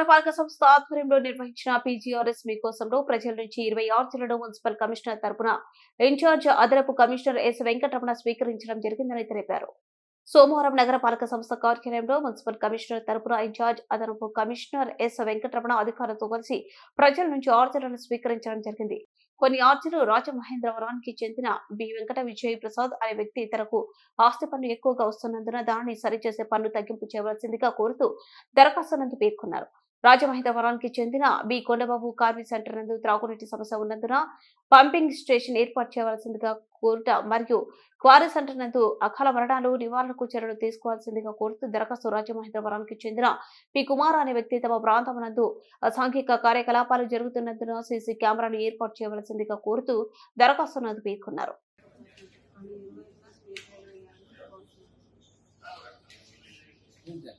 నగరపాలక సంస్థ ఆధ్వర్యంలో నిర్వహించిన పీజీఆర్ఎస్ మీకోసంలో ప్రజల నుంచి 20 ఆర్జీలను మున్సిపల్ కమిషనర్ తరపున ఇన్ఛార్జ్ అదనపు కమిషనర్ ఎస్ వెంకటరమణ స్వీకరించడం జరిగిందని తెలిపారు. సోమవారం నగరపాలక సంస్థ కార్యాలయంలో మున్సిపల్ కమిషనర్ తరపున ఇన్ఛార్జ్ అదనపు కమిషనర్ ఎస్ వెంకటరమణ అధికారులతో కలిసి ప్రజల నుంచి ఆర్జీలను స్వీకరించడం జరిగింది. కొన్ని ఆర్జీలు రాజమహేంద్రవరానికి చెందిన బి వెంకట విజయ్ ప్రసాద్ అనే వ్యక్తి తనకు ఆస్తి పన్ను ఎక్కువగా వస్తున్నందున దానిని సరిచేసే పన్ను తగ్గింపు చేయవలసిందిగా కోరుతూ దరఖాస్తు నందు పేర్కొన్నారు. రాజమహేంద్రవరానికి చెందిన బి కొండబాబు కార్మి సెంటర్ నందు త్రాగునీటి సమస్య ఉన్నందున పంపింగ్ స్టేషన్ ఏర్పాటు చేయవలసిందిగా కోరుట మరియు క్వారీ సెంటర్ నందు అకాల మరణాలు నివారణకు చర్యలు తీసుకోవాల్సిందిగా కోరుతూ దరఖాస్తు రాజమహేంద్రవరానికి చెందిన పి కుమార్ అనే వ్యక్తి తమ ప్రాంతం నందు అసాంఘిక కార్యకలాపాలు జరుగుతున్నందున సీసీ కెమెరాలు ఏర్పాటు చేయవలసిందిగా కోరుతూ దరఖాస్తు నందు పేర్కొన్నారు. ఇంకా